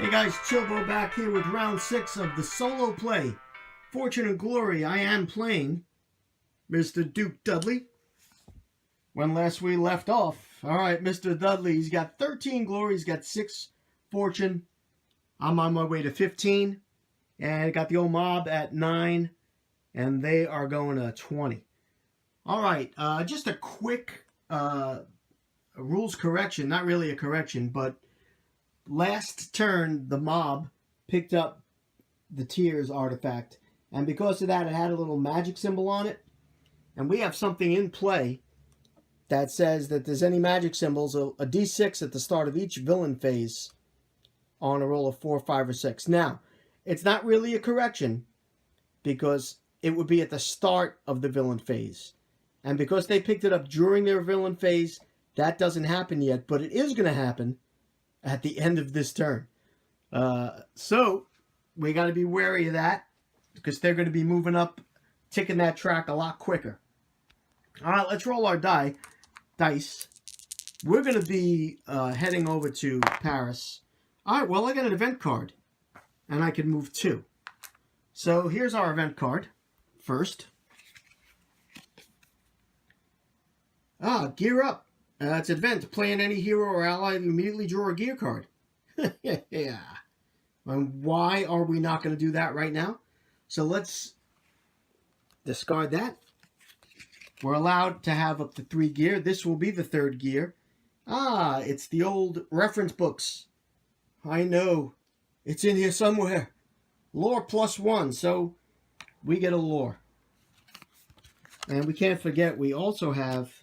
Hey guys, Chilbo back here with round 6 of the solo play. Fortune and Glory, I am playing Mr. Duke Dudley. When last we left off, alright, Mr. Dudley, he's got 13 glory, he's got 6 fortune. I'm on my way to 15. And I got the old mob at 9, and they are going to 20. Alright, just a quick rules correction, not really a correction, but last turn, the mob picked up the Tears artifact, and because of that, it had a little magic symbol on it. And we have something in play that says that there's any magic symbols, a d6 at the start of each villain phase on a roll of 4, 5, or 6. Now, it's not really a correction because it would be at the start of the villain phase. And because they picked it up during their villain phase, that doesn't happen yet, but it is going to happen at the end of this turn. So we got to be wary of that because they're going to be moving up, ticking that track a lot quicker. All right, let's roll our dice. We're going to be heading over to Paris. All right, well, I got an event card, and I can move 2. So here's our event card first. Gear up. It's event. Play any hero or ally, immediately draw a gear card. Yeah. And why are we not going to do that right now? So let's discard that. We're allowed to have up to 3 gear. This will be the 3rd gear. It's the old reference books. I know. It's in here somewhere. Lore +1. So we get a lore. And we can't forget we also have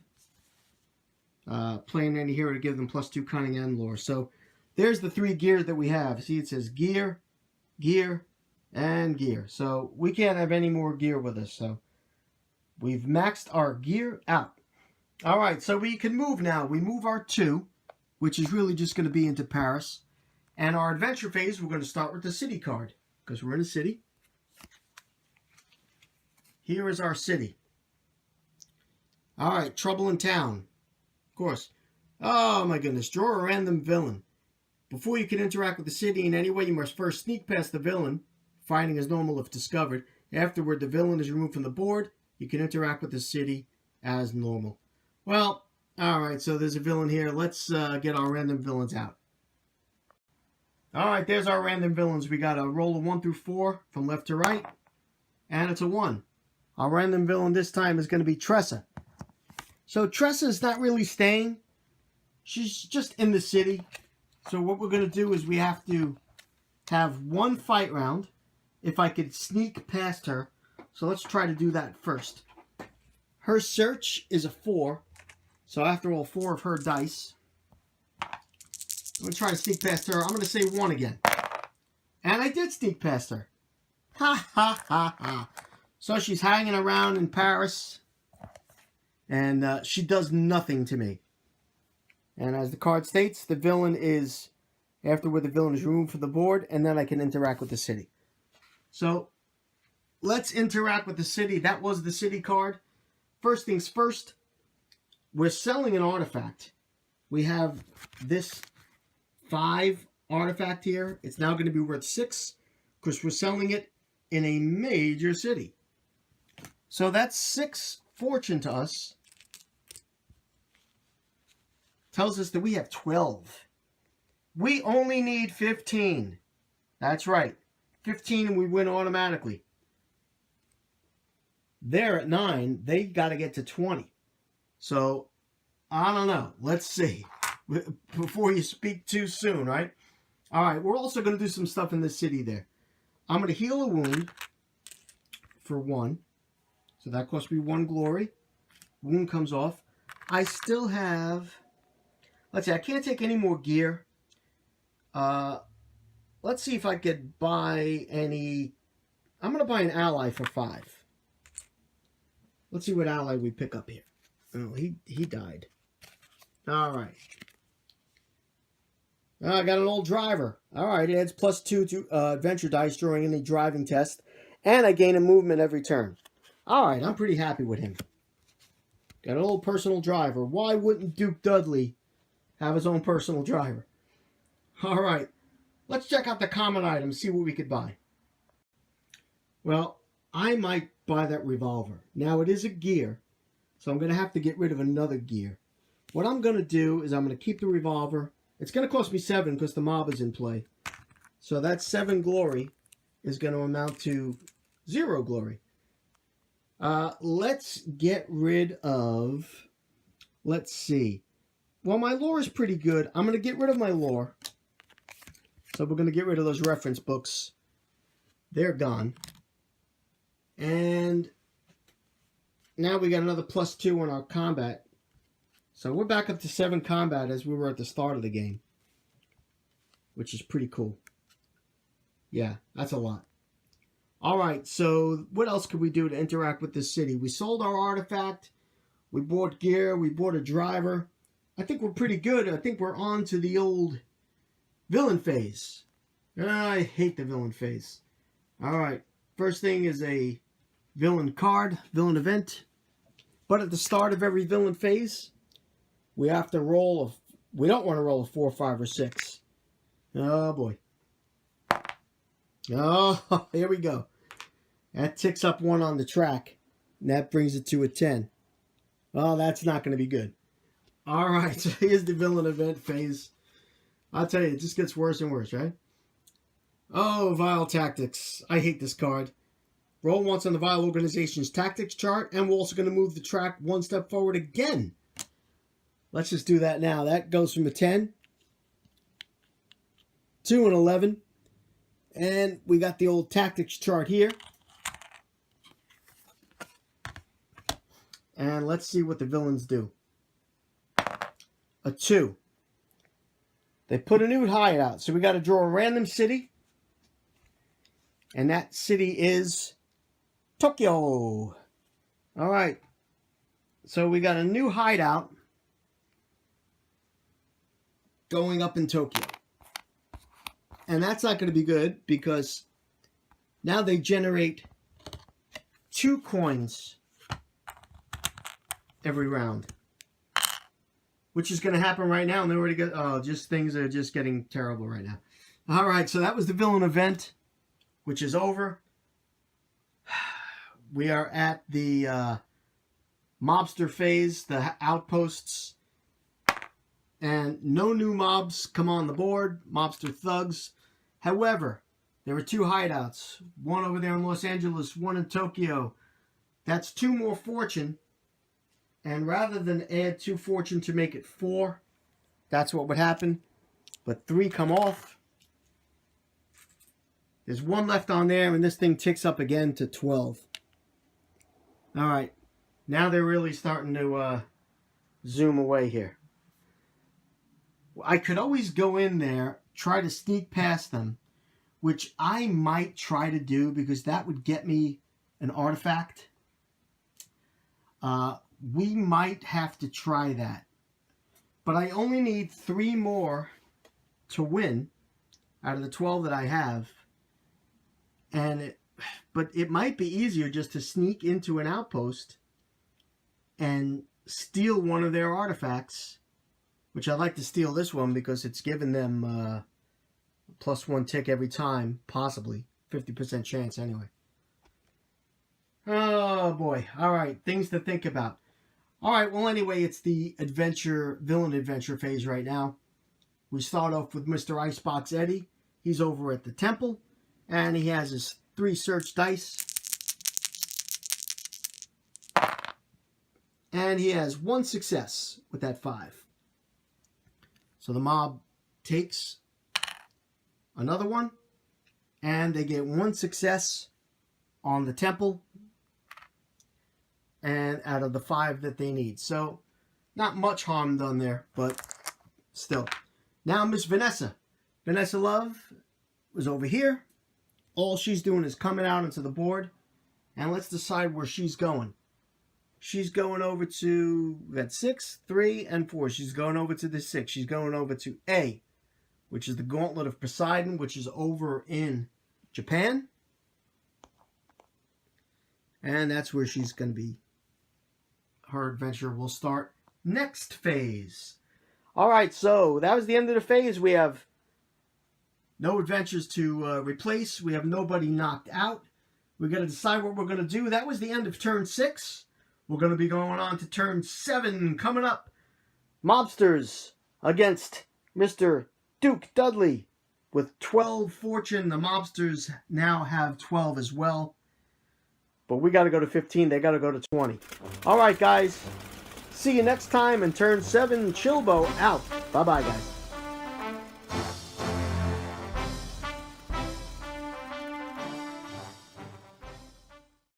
playing any hero to give them +2 cunning and lore. So there's the 3 gears that we have. See, it says gear, gear, and gear. So we can't have any more gear with us. So we've maxed our gear out. All right, so we can move now. We move our 2, which is really just going to be into Paris. And our adventure phase, we're going to start with the city card because we're in a city. Here is our city. All right, trouble in town. Of course. Oh my goodness, draw a random villain. Before you can interact with the city in any way, you must first sneak past the villain, fighting is normal if discovered. Afterward, the villain is removed from the board. You can interact with the city as normal. Well, alright, so there's a villain here. Let's get our random villains out. Alright, there's our random villains. We got a roll of 1 through 4 from left to right, and it's a 1. Our random villain this time is going to be Tressa. So Tressa's not really staying. She's just in the city. So what we're going to do is we have to have 1 fight round. If I could sneak past her. So let's try to do that first. Her search is a 4. So I have to roll 4 of her dice. I'm going to try to sneak past her. I'm going to say 1 again. And I did sneak past her. Ha ha ha ha. So she's hanging around in Paris. And she does nothing to me. And as the card states, the villain is afterward the villain is removed from the board, and then I can interact with the city. So let's interact with the city. That was the city card. First things first, we're selling an artifact. We have this 5 artifact here. It's now going to be worth 6 because we're selling it in a major city. So that's 6 fortune to us. Tells us that we have 12. We only need 15. That's right. 15 and we win automatically. They're at 9. They got to get to 20. So, I don't know. Let's see. Before you speak too soon, right? All right. We're also going to do some stuff in the city there. I'm going to heal a wound for 1. So that costs me 1 glory. Wound comes off. I still have... Let's see, I can't take any more gear. Let's see if I could buy any... I'm going to buy an ally for 5. Let's see what ally we pick up here. Oh, he died. All right. I got an old driver. All right, it adds +2 to adventure dice during any driving test. And I gain a movement every turn. All right, I'm pretty happy with him. Got an old personal driver. Why wouldn't Duke Dudley have his own personal driver? All right. Let's check out the common items, see what we could buy. Well, I might buy that revolver. Now, it is a gear, so I'm going to have to get rid of another gear. What I'm going to do is I'm going to keep the revolver. It's going to cost me 7 because the mob is in play. So that 7 glory is going to amount to 0 glory. Let's get rid of, let's see. Well, my lore is pretty good. I'm going to get rid of my lore. So we're going to get rid of those reference books. They're gone. And now we got another +2 on our combat. So we're back up to 7 combat as we were at the start of the game. Which is pretty cool. Yeah, that's a lot. Alright, so what else could we do to interact with this city? We sold our artifact. We bought gear. We bought a driver. I think we're pretty good. I think we're on to the old villain phase. I hate the villain phase. Alright, first thing is a villain card, villain event. But at the start of every villain phase, we have to roll we don't want to roll a 4, 5, or 6. Oh boy. Oh, here we go. That ticks up 1 on the track. And that brings it to a 10. Oh, that's not going to be good. Alright, so here's the villain event phase. I'll tell you, it just gets worse and worse, right? Oh, Vile Tactics. I hate this card. Roll once on the Vile Organization's tactics chart, and we're also going to move the track 1 step forward again. Let's just do that now. That goes from a 10 to an 11. And we got the old tactics chart here. And let's see what the villains do. A 2. They put a new hideout. So we got to draw a random city. And that city is Tokyo. All right. So we got a new hideout going up in Tokyo. And that's not going to be good because now they generate 2 coins every round. Which is going to happen right now. And they already got, oh, just things are just getting terrible right now. All right, so that was the villain event, which is over. We are at the mobster phase, the outposts. And no new mobs come on the board, mobster thugs. However, there were 2 hideouts. One over there in Los Angeles, one in Tokyo. That's 2 more fortune. And rather than add 2 fortune to make it 4, that's what would happen. But 3 come off. There's 1 left on there, and this thing ticks up again to 12. Alright, now they're really starting to zoom away here. I could always go in there, try to sneak past them, which I might try to do because that would get me an artifact. We might have to try that. But I only need 3 more to win out of the 12 that I have. But it might be easier just to sneak into an outpost and steal one of their artifacts. Which I'd like to steal this one because it's given them +1 tick every time, possibly. 50% chance anyway. Oh boy. Alright, things to think about. Alright, well anyway, it's the villain adventure phase right now. We start off with Mr. Icebox Eddie. He's over at the temple. And he has his 3 search dice. And he has 1 success with that 5. So the mob takes another one. And they get 1 success on the temple. And out of the 5 that they need. So not much harm done there, but still. Now Miss Vanessa. Vanessa Love was over here. All she's doing is coming out into the board. And let's decide where she's going. She's going over to, we got 6, 3, and 4. She's going over to the 6. She's going over to A, which is the Gauntlet of Poseidon, which is over in Japan. And that's where she's going to be. Her adventure will start next phase. All right, so that was the end of the phase. We have No adventures to replace. We have nobody knocked out. We got to decide what we're going to do. That was the end of turn 6. We're going to be going on to turn 7 coming up. Mobsters against Mr. Duke Dudley with 12 fortune. The Mobsters now have 12 as well. But we got to go to 15. They got to go to 20. All right, guys. See you next time in turn 7. Chilbo out. Bye-bye, guys.